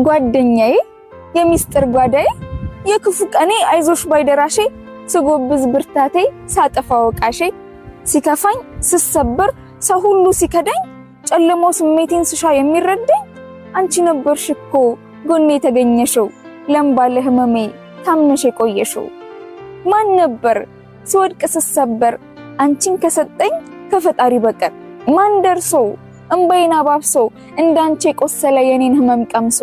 ጓደኛዬ የሚስጥር ጓዳዬ የክፉ ቀኔ አይዞሽ ባይደራሼ ስጎብዝ ብርታቴ ሳጠፋ ወቃሼ ሲከፋኝ ስሰበር ሰው ሁሉ ሲከዳኝ ጨለሞ ስሜቴን ስሻ የሚረዳኝ አንቺ ነበርሽ እኮ ጎኔ የተገኘሽው ለምባለ ህመሜ ታምነሽ የቆየሽው ማን ነበር ስወድቅ ስሰበር አንቺን ከሰጠኝ ከፈጣሪ በቀር ማን ደርሶ እንባዬን አባብሶ እንዳንቺ የቆሰለ የኔን ህመም ቀምሶ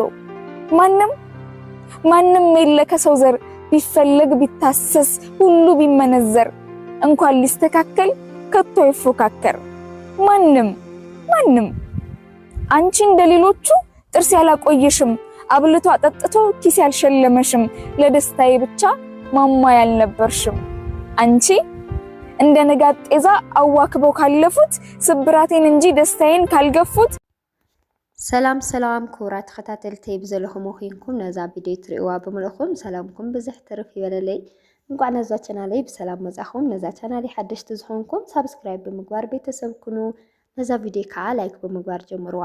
ማንም የለ ከሰው ዘር ቢፈለግ ቢታሰስ ሁሉ ቢመነዘር እንኳን ሊስተካከል ከቶ ይፎካከር ማንም አንቺ እንደሌሎቹ ጥርስ ያላቆየሽም አብልቶ አጠጥቶ ኪስ ያልሸለመሽም ለደስታዬ ብቻ ማማ ያልነበርሽም አንቺ እንደ ንጋት ጤዛ አዋክበው ካለፉት ስብራቴን እንጂ ደስታዬን ካልገፉት ሰላም ክቡራት ተከታተልተይ ብዘለኹም ኮይንኩም ነዛ ቪድዮ ትሪእዋ ብምልኹም ሰላምኩም ብዙሕ ትርፍ ይበለለይ እንኳን ነዛ ቻናለይ በሰላም መጻኹም ነዛ ቻናለይ ሓደሽቲ ዝኾንኩም ሰብስክራይብ ብምግባር ቤተሰብ ኩኑ ነዛ ቪድዮ ከዓ ላይክ ብምግባር ጀምርዋ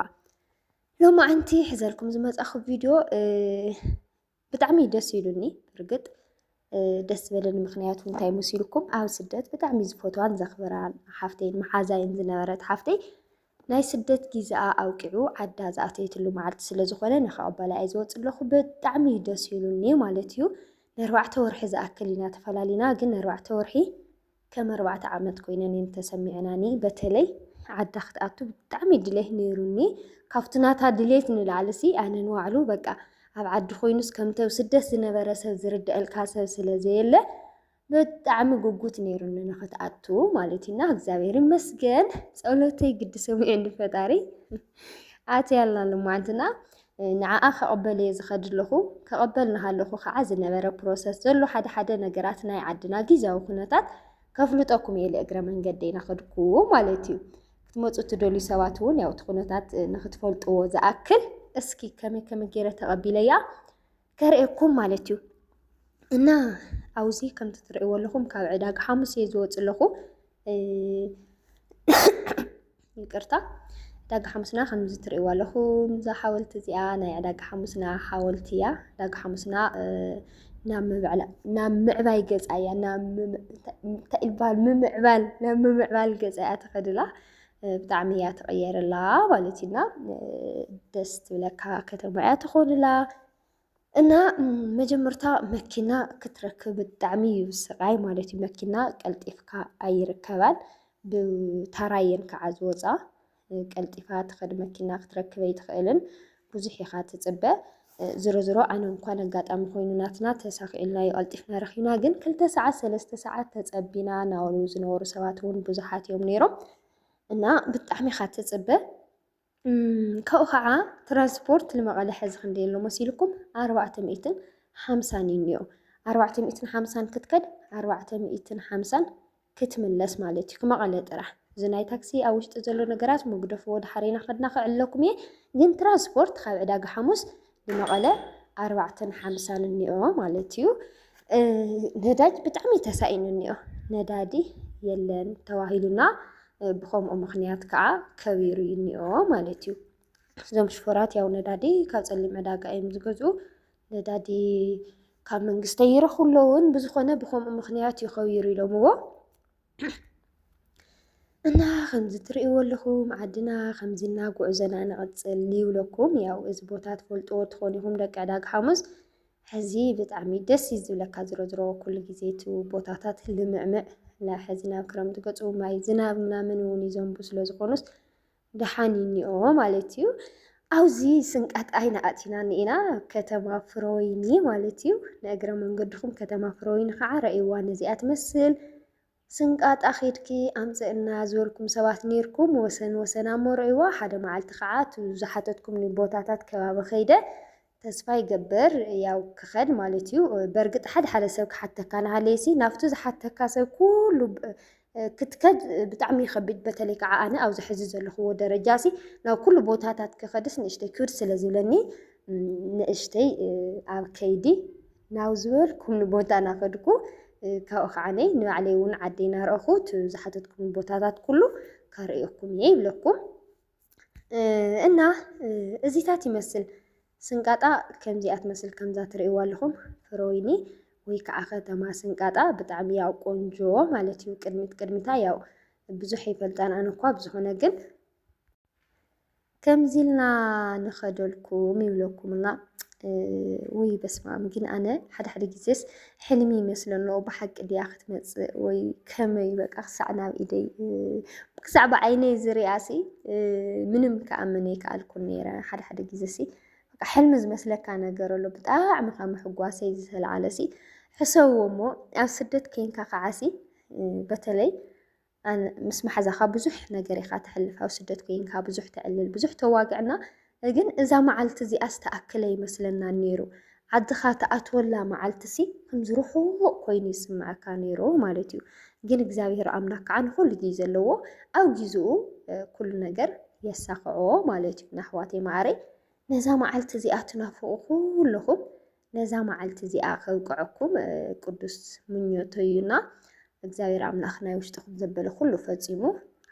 ሎማ አንቲ ሕዘልኩም ዝመጻኹ ቪድዮ ብጣዕሚ ደስ ይሉኒ ብርግጥ ደስ በለን ምክንያቱ እንታይ መስልኩም ኣብ ስደት ብጣዕሚ ዝፈትዋን ዘኽብራን ሓፍተይን መሓዛይን ዝነበረት ሓፍተይ ናይ ስደት ጊዜኣ ኣውቂዑ ዓዳ ዝኣተየትሉ መዓልቲ ስለ ዝኾነ ንኸቐበላ እየ ዝወፅእ ኣለኹ ብጣዕሚ ደስ ይሉኒ ማለት እዩ ን4 ወርሒ ዝኣክል ኢና ተፈላሊና ግን 4 ወርሒ ከም 4 ዓመት ኮይነን ተሰሚዕናኒ በተለይ ዓዳ ክትኣቱ ብጣዕሚ ድሌት ነይሩኒ ካብቲ ናታ ድሌት ንላዕልሲ ኣነ ንዋዕሉ በቃ ኣብ ዓዲ ኮይኑስ ከምተው ስደት ዝነበረ ሰብ ዝርድአልካ ሰብ ስለዘየለ ብጣዕሚ ጉጉት ነይሩኒ ንኽትኣቱ ማለት ኢና እግዚአብሔር ይመስገን ጸሎተይ ግድ ሰሚዑኒ ፈጣሪ ኣትያልና ልማዓንትና ንዓኣ ከቐበለ ዝኸድለኹ ከቐበልና ሃለኹ ከዓ ዝነበረ ፕሮሰስ ዘሎ ሓደ ነገራት ናይ ዓድና ጊዜያዊ ኩነታት ከፍልጠኩም እየ እግረ መንገደይና ከድኩ ማለት እዩ ክትመፁ ትደልዩ ሰባት እውን ያው ኩነታት ንኽትፈልጥዎ ዝኣክል እስኪ ከመይ ገይረ ተቐቢለያ ከርእየኩም ማለት እዩ እና ኣውዚ ከምቲ ትርእይዎ ኣለኹም ካብ ዕዳጋ ሓሙስ እየ ዝወፅእ ኣለኹ ይቅርታ ዕዳጋ ሓሙስና ከምዚ ትርእይዎ ኣለኹም እዛ ሓወልቲ እዚኣ ናይ ዕዳጋ ሓሙስና ሓወልቲ እያ ዕዳጋ ሓሙስና ናብ ምዕባይ ገፃ እያ ናብ ምዕባል ገፃ እያ ተኸድላ ብጣዕሚ እያ ተቐየረላ ማለት ኢና ደስ ትብለካ ከተማ እያ ትኾንላ እና መጀመርታ መኪና ክትረክብ ብጣዕሚ ይስቃይ ማለት እዩ መኪና ቀልጢፍካ ኣይርከባን ብታራየን ከዓ ዝወፃ ቀልጢፋ ትኸድ መኪና ክትረክበ ይትኽእልን ብዙሕ ኢኻ ትፅበ ዝሮ ኣነ እንኳን ኣጋጣሚ ኮይኑ ናትና ተሳኺዕልና ቀልጢፍና ረኺና ግን 2 ሰዓት 3 ሰዓት ተፀቢና ናብሩ ዝነበሩ ሰባት እውን ብዙሓት እዮም ነይሮም እና ብጣዕሚ ኢኻ ትፅበ ካብኡ ከዓ ትራንስፖርት ንመቐለ ሕዚ ክንደይ ኣሎ መሲልኩም 450 እዩ 450 ክትከድ 450 ክትምለስ ማለት እዩ ከመቐለ ጥራሕ እዚ ናይ ታክሲ ኣብ ውሽጢ ዘሎ ነገራት መግደፍ ወደ ሓሬና ከድና ክዕለኩም እየ ግን ትራንስፖርት ካብ ዕዳጋ ሓሙስ ንመቐለ 450 እንዮ ማለት እዩ ነዳጅ ብጣዕሚ ተሳኢኑ እንዮ ነዳዲ የለን ተዋሂሉና ብኸምኡ ምክንያት ከዓ ከቢሩ እንዮ ማለት እዩ እዞም ሽፈራት ያው ነዳዲ ካብ ፀሊም ዕዳጋ እዮም ዝገዝኡ ነዳዲ ካብ መንግስቲ ይረኽብለውን ብዝኾነ ብኸምኡ ምክንያት ይኸቢሩ ኢሎምዎ እና ከምዚ ትርእይዎ ኣለኹም ዓድና ከምዚና ጉዕዞና ንቕፅል ይብለኩም ያው እዚ ቦታ ትፈልጥዎ ትኾኑ ኢኹም ደቂ ዕዳጋ ሓሙስ ሕዚ ብጣዕሚ ደስ ዝብለካ ዝሮ ኩሉ ግዜ እቲ ቦታታት ልምዕምዕ ላ ሕዚ ናብ ክረምቲ ገፁ ማይ ዝናብ ምናምን እውን ይዘንቡ ስለ ዝኾኑስ ደሓን እኒኦ ማለት እዩ ኣብዚ ስንቃጣይ ንኣቲና እኒኢና ከተማ ፍሮወይኒ ማለት እዩ ንእግረ መንገድኹም ከተማ ፍሮወይኒ ከዓ ረእይዋ ነዚኣ ትመስል ስንቃጣ ኸድኪ ኣምፅእና ዝበልኩም ሰባት ነርኩም ወሰና እሞ ረእይዋ ሓደ መዓልቲ ከዓ ዝሓተትኩም ቦታታት ከባቢ ኸይደ ተስፋ ይገበር ያው ክኸድ ማለት እዩ በርግጥ ሓደ ሰብ ክሓተካ ናሃለየሲ ናብቱ ዝሓተካ ሰብ ኩሉ ክትከድ ብጣዕሚ ይኸብድ በተለይ ከዓ ኣነ ኣብዚ ሕዚ ዘለኽዎ ደረጃሲ ናብ ኩሉ ቦታታት ክኸድስ ንእሽተይ ክብድ ስለ ዝብለኒ ንእሽተይ ኣብ ከይዲ ናብ ዝበልኩም ቦታ ናኸድኩ ካብኡ ከዓነይ ንባዕለይ እውን ዓደይ ናርአኹት ዝሓተትኩም ቦታታት ኩሉ ካርእየኩም እየ ይብለኩም እና እዚታት ይመስል ስንቃጣ ከምዚኣት መስል ከምዛ ትርእይዋ ኣለኹም ፍሮይኒ ወይ ከዓ ከተማ ስንቃጣ ብጣዕሚ ያው ቆንጆ ማለት እዩ ቅድሚታ ያው ብዙሕ ይፈልጣን ኣነ እኳ ብዝኾነ ግን ከምዚ ኢልና ንኸደልኩም ይብለኩምና ወይ በስማም ግን ኣነ ሓደ ግዜስ ሕልሚ ይመስለኖ ብሓቂ ድያ ክትመፅእ ወይ ከመይ በቃ ክሳዕ ናብ ኢደይ ክሳዕ ብዓይነይ ዝሪኣሲ ምንም ከኣምን ኣይከኣልኩን ነይረ ሓደ ግዜሲ በቃ ሕልሚ ዝመስለካ ነገር ኣሎ ብጣዕሚ ካብ ምሕጓሰይ ዝተለዓለሲ ሕሰብዎ እሞ ኣብ ስደት ከይንካ ከዓሲ በተለይ ምስ ማሕዛኻ ብዙሕ ነገር ኢኻ ትሕልፍ ኣብ ስደት ኮይንካ ብዙሕ ትዕልል ብዙሕ ተዋግዕና ግን እዛ መዓልቲ እዚኣ ዝተኣከለ ይመስለና ነይሩ ዓድኻ ተኣትወላ መዓልቲ ሲ ከምዚ ርሑቕ ኮይኑ ይስምዓካ ነይሩ ማለት እዩ ግን እግዚኣብሔር ኣምላክ ከዓ ንኩሉ ግዜ ዘለዎ ኣብ ግዝኡ ኩሉ ነገር የሳኽዖ ማለት እዩ ናሕዋተይ ማዕረይ ነዛ መዓልቲ እዚኣ ትናፍቑ ኩለኹም ነዛ መዓልቲ እዚኣ ከብቅዐኩም ቅዱስ ምኞቶ እዩና እግዚኣብሔር ኣምላኽ ናይ ውሽጥኹም ዘበለ ኩሉ ፈፂሙ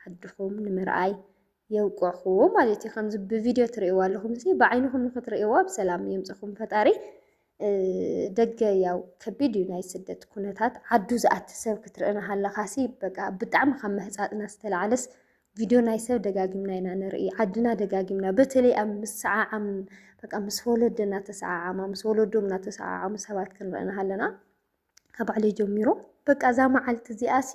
ዓድኹም ንምርኣይ የውቅዕኹም ማለት እዩ ከምዚ ብቪድዮ ትርእይዋ ኣለኹም እዚ ብዓይንኹም ንኽትርእይዋ ብሰላም የምፅኹም ፈጣሪ ደገ ያው ከቢድ እዩ ናይ ስደት ኩነታት ዓዱ ዝኣቲ ሰብ ክትርእና ሃለኻሲ በቃ ብጣዕሚ ካብ መህፃጥና ዝተለዓለስ ቪድዮ ናይ ሰብ ደጋጊምና ኢና ንርኢ ዓድና ደጋጊምና በተለይ ኣብ ምስዓዓም በቃ ምስ ወለደና ተሰዓዓማ ምስ ወለዶም እናተሰዓዓሙ ሰባት ክንርእና ሃለና ካብ ባዕለይ ጀሚሮ በቃ እዛ መዓልቲ እዚኣሲ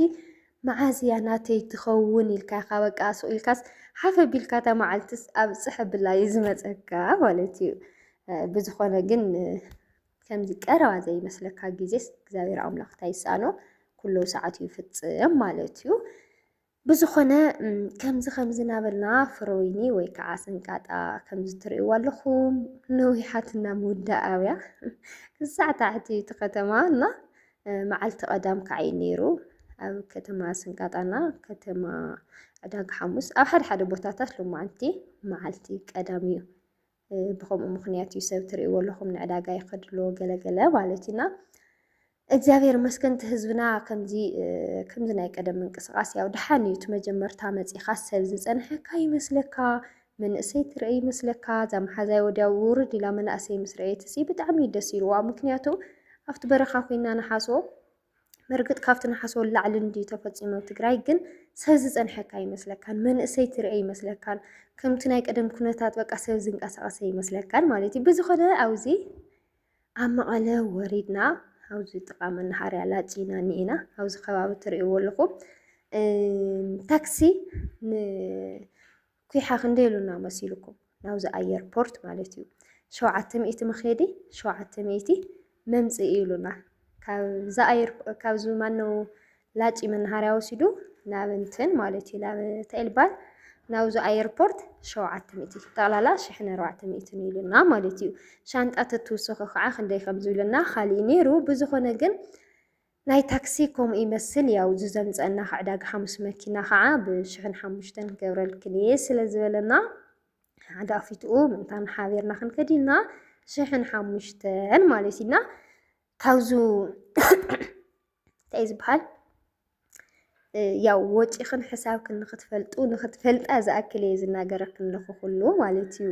መዓዝያ ናተይ ትኸውን ኢልካ ኢኻ በቃ ስኢልካስ ሓፈ ቢልካ እታ መዓልትስ ኣብ ፅሕብላ እዩ ዝመፀካ ማለት እዩ ብዝኾነ ግን ከምዚ ቀረባ ዘይመስለካ ግዜስ እግዚኣብሔር ኣምላኽ እንታይሰኣኖ ኩሉ ሰዓት ይፍፅም ማለት እዩ ብዝኾነ ከምዚ ናበልና ፍሮይኒ ወይ ከዓ ስንቃጣ ከምዚ ትርእይዋ ኣለኹም ነዊሓትና ምውዳእያ ክሳዕ ታሕቲ እቲ ከተማ እና መዓልቲ ቀዳም ከዓይ ነይሩ ኣብ ከተማ ስንቃጣና ከተማ ዕዳጋ ሓሙስ ኣብ ሓደ ቦታታት ሎማዓንቲ መዓልቲ ቀዳም እዩ ብከምኡ ምክንያት እዩ ሰብ ትርእይዎ ኣለኹም ንዕዳጋ ይኸድሎ ገለገለ ማለት ኢና እግዚኣብሔር መስገንቲ ህዝብና ከምዚ ናይ ቀደም ምንቅስቃስ ያው ድሓን እዩ እቲ መጀመርታ መፂኻ ሰብ ዝፀንሐካ ይመስለካ መንእሰይ ትርኢ ይመስለካ እዛ መሓዛይ ወዲያ ውርድ ኢላ መናእሰይ ምስ ረአየትሲ ብጣዕሚ ደስ ኢልዋ ምክንያቱ ኣብቲ በረኻ ኮይና ንሓስቦ መርግጥ ካብቲ ንሓስቦ ላዕሊ እንዲ ተፈፂሙ ትግራይ ግን ሰብ ዝፀንሐካ ይመስለካን መንእሰይ ትርኢ ይመስለካን ከምቲ ናይ ቀደም ኩነታት በቃ ሰብ ዝንቀሳቐሰ ይመስለካን ማለት እዩ ብዝኾነ ኣብዚ ኣብ መቐለ ወሪድና ኣብዚ ጥቃ መናሃርያ ላፂና ኒኢና ኣብዚ ከባቢ ትርእይዎ ኣለኹም ታክሲ ንኩሓ ክንደይሉና መሲልኩም ናብዚ ኣየርፖርት ማለት እዩ 700 መኸዲ 700 መምፅኢ ኢሉና ካብዚ ማነው ላጪ መናሃርያ ወሲዱ ናብ እንትን ማለት እዩ ናብ ተልባል ናብዚ ኣየርፖርት 700 ጠቕላላ 1400 ኢሉና ማለት እዩ ሻንጣ ተትውሰኺ ከዓ ክንደይ ከም ዝብለና ካሊእ ነይሩ ብዝኾነ ግን ናይ ታክሲ ከምኡ ይመስል ያው ዝዘምፀና ዕዳጋ ሓሙስ መኪና ከዓ ብ1500 ገብረልክልየ ስለ ዝበለና ሓደ ኣፊትኡ ምንታን ሓቢርና ክንከዲልና 1500 ማለት ኢና ካብዙ እንታይ ዝበሃል ያው ወጪኽን ሕሳብክን ንኽትፈልጣ ዝኣክል እየ ዝናገረክን ኣለኹ ኩሉ ማለት እዩ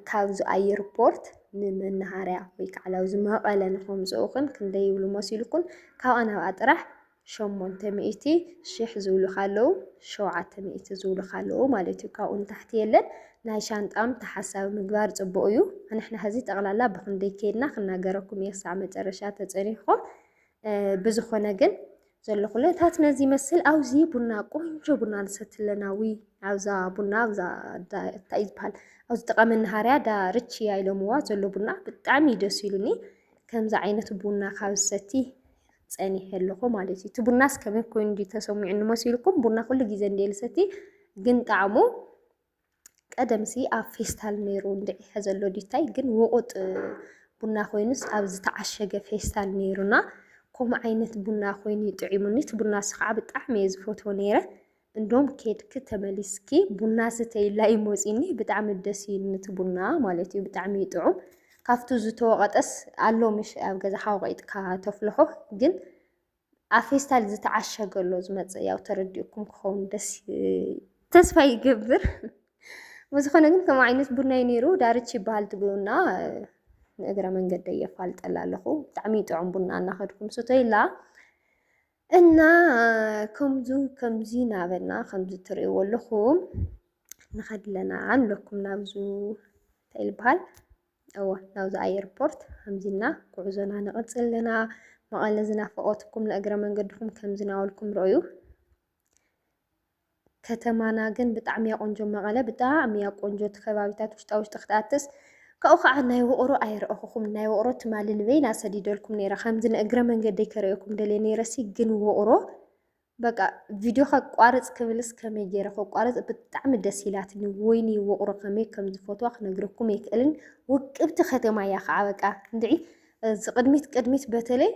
ካብዚ ኣየርፖርት ንመናሃርያ ወይ ከዓ ላብዚ መቐለ ንኸምፅኡኽን ክንደይ ይብሉ መሲልኩን ካብኣ ናብኣ ጥራሕ 800 ሽሕ ዝብሉ ካለው 700 ዝብሉ ካለው ማለት እዩ ካብኡ ንታሕቲ የለን ናይ ሻንጣም ተሓሳቢ ምግባር ፅቡቅ እዩ ንሕና ሕዚ ጠቕላላ ብክንደይ ከይድና ክናገረኩም እየ ክሳዕ መጨረሻ ተፀኒሕኩም ብዝኾነ ግን ዘሎ ኩነታት ነዚ ይመስል ኣብዚ ቡና ቆንጆ ቡና ንሰትለናዊ ኣብዛ ቡና ኣብዛ እንታይ ዝበሃል ኣብዚ ጥቃ መናሃርያ ዳ ርችያ ኢሎምዋ ዘሎ ቡና ብጣዕሚ ደስ ኢሉኒ ከምዚ ዓይነት ቡና ካብ ሰቲ ፀኒሐ ኣለኹ ማለት እዩ እቲ ቡናስ ከመይ ኮይኑ ተሰሚዑ ንመሲልኩም ቡና ኩሉ ግዜ እንደልሰቲ ግን ጣዕሙ ቀደምሲ ኣብ ፌስታል ነይሩ እንድዒሐ ዘሎ ዲታይ ግን ውቁጥ ቡና ኮይኑስ ኣብ ዝተዓሸገ ፌስታል ነይሩና ከምኡ ዓይነት ቡና ኮይኑ ጥዒሙኒ እቲ ቡናስ ከዓ ብጣዕሚ እየ ዝፈትዎ ነይረ እንደውም ኬድክ ተመሊስኪ ቡና ስተይላ ይመፂኒ ብጣዕሚ ደስ ኢሉኒ እቲ ቡና ማለት እዩ ብጣዕሚ ጥዑም ካብቱ ዝተወቐጠስ ኣሎ ምሽ ኣብ ገዛኻ ወቂጥካ ተፍልሖ ግን ኣብ ፌስታል ዝተዓሸገሎ ዝመፅእ ያው ተረዲእኩም ክኸውን ደስ ተስፋ ይገብር وزخنا ግን كم عينت ቡና ይነሩ ዳርች ይባል ትብሉና እግረ መንገድ የፋልጠላለኹ ብጣዕሚ ጥዑም ቡና እናኸድኩም ስተይላ እና ከምዚ ናበና ከምዚ ትርእይዎ ኣለኹም ንኸድለና ኣለኩም ናብዙ ተይልበሃል ናብዚ ኣየርፖርት ከምዚና ጉዕዞና ንቕፅልና መቐለ ዝናፈቐትኩም ንእግረ መንገድኩም ከምዚ ናበልኩም ረእዩ ከተማና ግን ብጣዕሚ ቆንጆ መቐለ ብጣዕሚ ቆንጆ ከባቢታት ውሽጣ ክትኣትስ ካብኡ ከዓ ናይ ውቕሮ ኣይረአኹም ናይ ውቕሮ ትማሊ ልበይና ሰዲደልኩም ነይረ ከምዚ ንእግረ መንገደይ ከርእየኩም ደልየ ነይረሲ ግን ውቕሮ በቃ ቪድዮ ከቋርፅ ክብልስ ከመይ ገይረ ከቋርፅ ብጣዕሚ ደስ ኢላትኒ ወይኒ ውቕሮ ከመይ ከምዚ ፎቶ ክነግረኩም ኣይክእልን ውቅብቲ ከተማ እያ ከዓ በቃ እንድዒ ቅድሚት በተለይ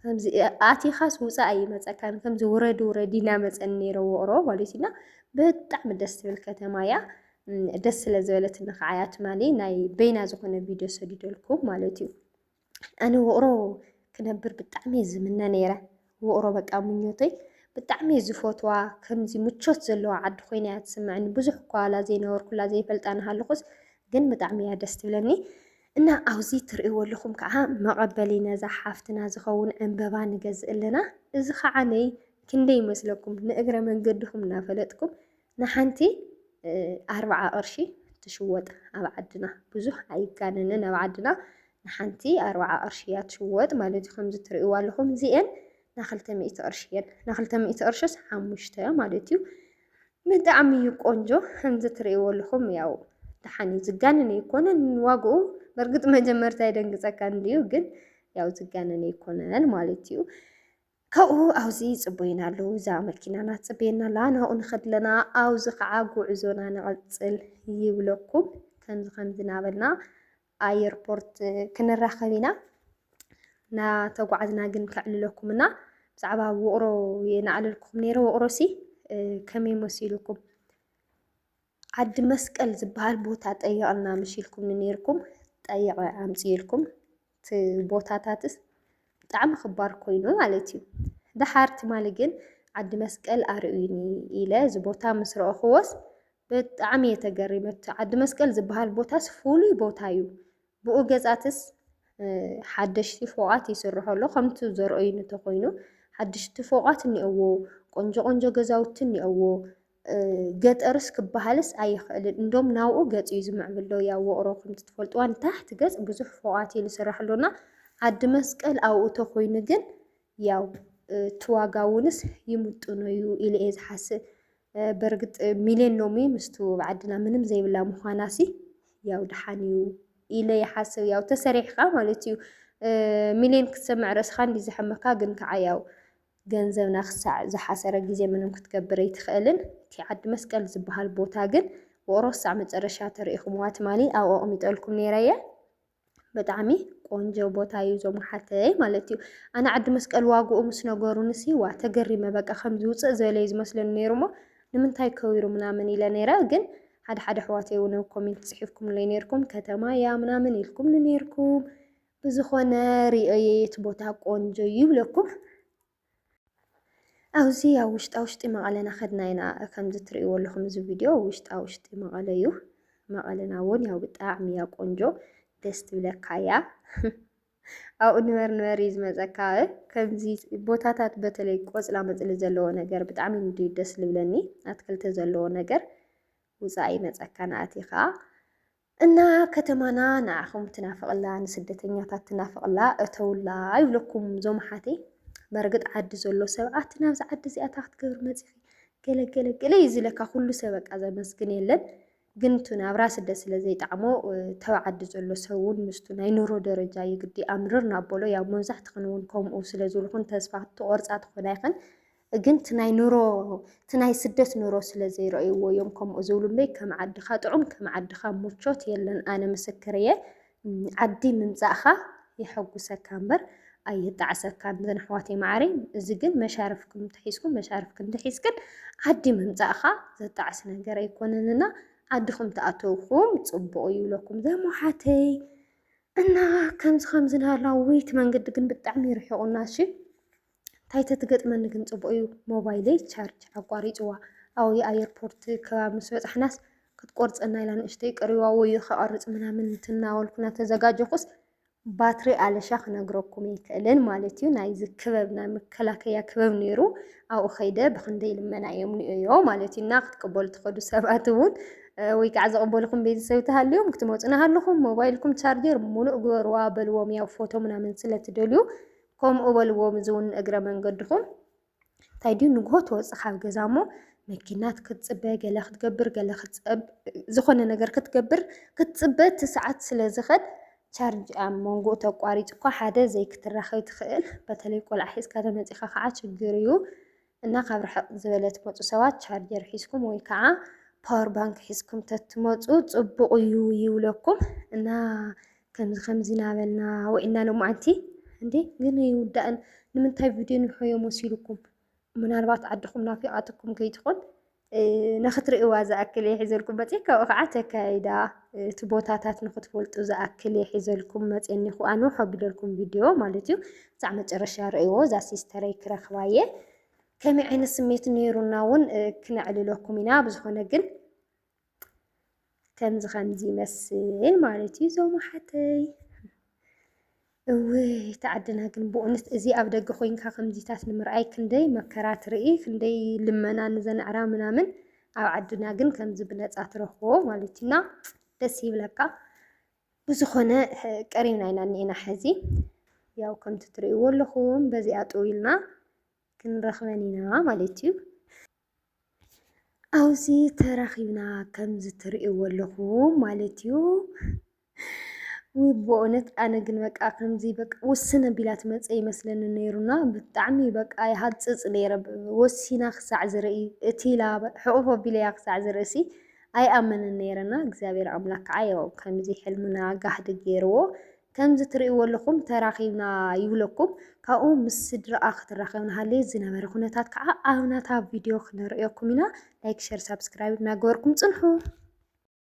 ከምዚ ኣቲኻስ ውፃእ ኣይመፀካን ከምዚ ውረዲና መፀን ነይረ ውቕሮ ማለት ኢና ብጣዕሚ ደስ ትብል ከተማ እያ ደስ ስለ ዝበለትኒ ከዓ እያ ትማሊ ናይ በይና ዝኾነ ቪድዮ ሰዲደልኩም ማለት እዩ ኣነ ውቕሮ ክነብር ብጣዕሚ ዝምነ ነይረ ውቕሮ በቃ ምኞተይ ብጣዕሚ ዝፎትዋ ከምዚ ምቾት ዘለዋ ዓዲ ኮይና እያ ትስምዐኒ ብዙሕ እኳ ላ ዘይነበርኩላ ዘይፈልጣ ንሃለኹስ ግን ብጣዕሚ እያ ደስ ትብለኒ እና ኣብዚ ትርእይዎ ኣለኹም ከዓ መቐበሊ ነዛ ሓፍትና ዝኸውን ዕንበባ ንገዝእ ኣለና እዚ ከዓ ነይ ክንደይ ይመስለኩም ንእግረ መንገድኩም እናፈለጥኩም ንሓንቲ 40 ቅርሺ ትሽወጥ ኣብ ዓድና ብዙሕ ኣይጋነንን ኣብ ዓድና ንሓንቲ 40 ቅርሺ እያ ትሽወጥ ማለት እዩ ከምዚ ትርእይዎ ኣለኹም እዚአን ና200 ቅርሺ እየን ና200 ቅርሽስ 5 ማለት እዩ ብጣዕሚ እዩ ቆንጆ ከምዚ ትርእይዎ ኣለኹም ያው ድሓኒ ዝጋነን ኣይኮነን ዋግኡ በርግጥ መጀመርታ ይደንግፀካ እንድዩ ግን ያው ዝጋነን ኣይኮነን ማለት እዩ ካብኡ ኣብዚ ፅበይና ኣለዉ እዛ መኪናና ፅበየና ኣላ ናብኡ ንኸድለና ኣብዚ ከዓ ጉዕዞና ንቐፅል ይብለኩም ከምዚ ናበልና ኣየርፖርት ክንራኸብ ኢና ናተጓዓዝና ግን ከዕልለኩምና ብዛዕባ ውቕሮ የናዕልልኩም ነይረ ውቕሮሲ ከመይ መሲልኩም ዓዲ መስቀል ዝበሃል ቦታ ጠይቕና ምሽልኩም ነይርኩም ጠይቐ ኣምፅኢልኩም እቲ ቦታታትስ ብጣዕሚ ክባር ኮይኑ ማለት እዩ ድሓር ትማሊ ግን ዓዲ መስቀል ኣርእዩኒ ኢለ እዚ ቦታ ምስ ረአኽዎስ ብጣዕሚ እየ ተገሪመት ዓዲ መስቀል ዝበሃል ቦታስ ፍሉይ ቦታ እዩ ብኡ ገፃትስ ሓደሽቲ ፎቓት ይስርሑ ኣሎ ከምቲ ዘርእዩኒ እንተኮይኑ ሓደሽቲ ፎቓት እኒአዎ ቆንጆ ገዛውቲ እኒአዎ ገጠርስ ክበሃልስ ኣይኽእልን እንዶም ናብኡ ገፅ እዩ ዝምዕብሎ ያ ውቕሮ ከምቲ ትፈልጥዋ ንታሕቲ ገፅ ብዙሕ ፎቓት እዩ ዝስራሕ ኣሎና ዓዲ መስቀል ኣብኡ ተኮይኑ ግን ያው ትዋጋ እውንስ ይምጡኖ እዩ ኢለ እየ ዝሓስብ በርግጥ ሚልዮን ሎሚ ምስቱ ብዓድና ምንም ዘይብላ ምዃናሲ ያው ድሓን እዩ ኢለ ይሓስብ ያው ተሰሪሕካ ማለት እዩ ሚልዮን ክትሰምዕ ርእስኻ እንዲ ዝሐመካ ግን ከዓ ያው ገንዘብና ክሳዕ ዝሓሰረ ግዜ ምንም ክትገብር ኣይትኽእልን እቲ ዓዲ መስቀል ዝበሃል ቦታ ግን ውቕሮ ክሳዕ መጨረሻ ተሪኢኹምዋ ትማሊ ኣብኡ ኣቕሚጠልኩም ነይረ እየ ብጣዕሚ ቆንጆ ቦታ እዩ ዞም ሓተይ ማለት እዩ ኣነ ዓዲ መስቀል ዋግኡ ምስ ነገሩንሲ ዋ ተገሪመ በቃ ከምዚ ውፅእ ዝበለ እዩ ዝመስለኒ ነይሩ እሞ ንምንታይ ከዊሩ ምናምን ኢለ ነይረ ግን ሓደ ኣሕዋተይ እውን ኮሜንት ፅሒፍኩምለይ ነይርኩም ከተማ እያ ምናምን ኢልኩም ነይርኩም ብዝኾነ ሪኦየ እቲ ቦታ ቆንጆ እዩ ይብለኩም ኣብዚ ኣብ ውሽጢ መቐለና ኸድና ኢና ከምዚ ትርእይዎ ኣለኹም እዚ ቪድዮ ውሽጢ መቐለ እዩ መቐለና እውን ያው ብጣዕሚ እያ ቆንጆ ደስ ትብለካ እያ ኣብኡ ንበር እዩ ዝመፀካ ከምዚ ቦታታት በተለይ ቆፅላ መፅሊ ዘለዎ ነገር ብጣዕሚ ደስ ዝብለኒ ኣትክልቲ ዘለዎ ነገር ውፃእ ይመፀካ ንኣቲኻ እና ከተማና ንዓኹም ትናፍቕላ ንስደተኛታት ትናፍቕላ እተውላ ይብለኩም ዞም ሓተይ በርግጥ ዓዲ ዘሎ ሰብ ኣቲ ናብዚ ዓዲ እዚኣታ ክትገብር መፂኺ ገለገለ እዩ ዝለካ ኩሉ ሰብ በቃ ዘመስግን የለን ግን ቱ ናብራ ስደት ስለ ዘይጣዕሞ ተባዓዲ ዘሎ ሰብ እውን ምስቱ ናይ ኑሮ ደረጃ ይግዲ ኣምርር ናበሎ ያው መብዛሕትኽን እውን ከምኡ ስለ ዝብልኹን ተስፋ ትቆርፃ ትኾና ይኽን ግን ትናይ ስደት ኑሮ ስለ ዘይረእይዎ እዮም ከምኡ ዝብሉ እምበይ ከም ዓድኻ ጥዑም ከም ዓድኻ ሙቾት የለን ኣነ ምስክር እየ ዓዲ ምምፃእኻ ይሐጉሰካ እምበር ኣይጣዕሰካን ዘን ኣሕዋተይ ማዕረይ እዚ ግን መሻርፍኩም ትሒዝክን ዓዲ ምምፃእኻ ዘጣዕስ ነገር ኣይኮነንና ዓድኹም ተኣተውኩም ፅቡቕ ይብለኩም ዘሞሓተይ እና ከምዚ ናላ ወይት መንገዲ ግን ብጣዕሚ ይርሕቑና እሺ እንታይ ተትገጥመኒ ግን ፅቡቕ እዩ ሞባይለይ ቻርጅ ኣቋሪፅዋ ኣብ ኣየርፖርት ከባቢ ምስ በፃሕናስ ክትቆርፀና ኢላ ንእሽተይ ቀሪዋ ወይ ከቀርፅ ምናምን ትናወልኩና ተዘጋጀኹስ ባትሪ አለሻ ክነግረኩም ይክእልን ማለት እዩ ናይ ዝክበብ ናይ መከላከያ ክበብ ነይሩ ኣብኡ ከይደ ብክንደይ ልመና እዮም ንእዮ ማለት እዩ እና ክትቅበሉ ትኸዱ ሰባት እውን ወይ ከዓ ዘቕበልኩም ቤተሰብ ተሃልዮም ክትመፁና ሃለኹም ሞባይልኩም ቻርጀር ሙሉእ ግበርዋ በልዎም ያው ፎቶ ምናምን ስለትደልዩ ከምኡ በልዎም እዚ እውን እግረ መንገድኹም እንታይ ድዩ ንግሆ ትወፅእ ካብ ገዛ እሞ መኪናት ክትፅበ ገለ ክትገብር ገለ ክትፀብ ዝኾነ ነገር ክትገብር ክትፅበ እቲ ሰዓት ስለ ዝኸድ ቻርጅ ኣብ መንጎ ተቋሪፅ እኳ ሓደ ዘይክትራኸብ ትኽእል በተለይ ቆልዓ ሒዝካ ተመፂኻ ከዓ ችግር እዩ እና ካብ ርሕቕ ዝበለ ትመፁ ሰባት ቻርጀር ሒዝኩም ወይ ከዓ ፓወር ባንክ ሒዝኩም ተትመፁ ፅቡቕ እዩ ይብለኩም እና ከምዚ ናበልና ወኢና ሎማዓንቲ እንዴ ግን ይውዳእን ንምንታይ ቪድዮ ንሕዮ መሲልኩም ምናልባት ዓድኹም ናፊቓትኩም ከይትኾን ንኽትርእዋ ዝኣክል የሒዘልኩም መፅእ ካብኡ ከዓ ተካይዳ እቲ ቦታታት ንኽትፈልጡ ዝኣክል የሒዘልኩም መፅኒኹ ኣነ ሓቢለልኩም ቪድዮ ማለት እዩ ሳዕ መጨረሻ ርእይዎ እዛ ሲስተረይ ክረኽባየ ከመይ ዓይነት ስሜት ነይሩና እውን ክነዕልለኩም ኢና ብዝኾነ ግን ከምዚ ይመስል ማለት እዩ ዞም ሓተይ እውይ ተዓድና ግን ብእውነት እዚ ኣብ ደገ ኮይንካ ከምዚታት ንምርኣይ ክንደይ መከራ ትርኢ ክንደይ ልመና ንዘናዕራ ምናምን ኣብ ዓድና ግን ከምዚ ብነፃ ትረኽቦ ማለት ኢና ደስ ይብለካ ብዝኾነ ቀሪብና ኢና እኒአና ሕዚ ያው ከምቲ ትርእይዎ ኣለኹም በዚኣ ጥዊልና ክንረኽበን ኢና ማለት እዩ ኣብዚ ተራኺብና ከምዚ ትርእይዎ ኣለኹም ማለት እዩ በእውነት ኣነ ግን በቃ ከምዚ በቃ ወስነ ቢላ ትመፀ ይመስለኒ ነይሩና ብጣዕሚ በቃ ይሃፅፅ ነይረ ወሲና ክሳዕ ዝርኢ እቲ ኢላ ሕቑፍ ኣቢለያ ክሳዕ ዝርእሲ ኣይኣመንን ነይረና እግዚኣብሔር ኣምላክ ከዓ ያው ከምዚ ሕልምና ጋሕዲ ገይርዎ ከምዚ ትርእይዎ ኣለኹም ተራኺብና ይብለኩም ካብኡ ምስ ስድራኣ ክትራኸብና ሃለየ ዝነበረ ኩነታት ከዓ ኣብ ናታ ቪድዮ ክነርእየኩም ኢና ላይክ ሸር ሳብስክራይብ እናገበርኩም ፅንሑ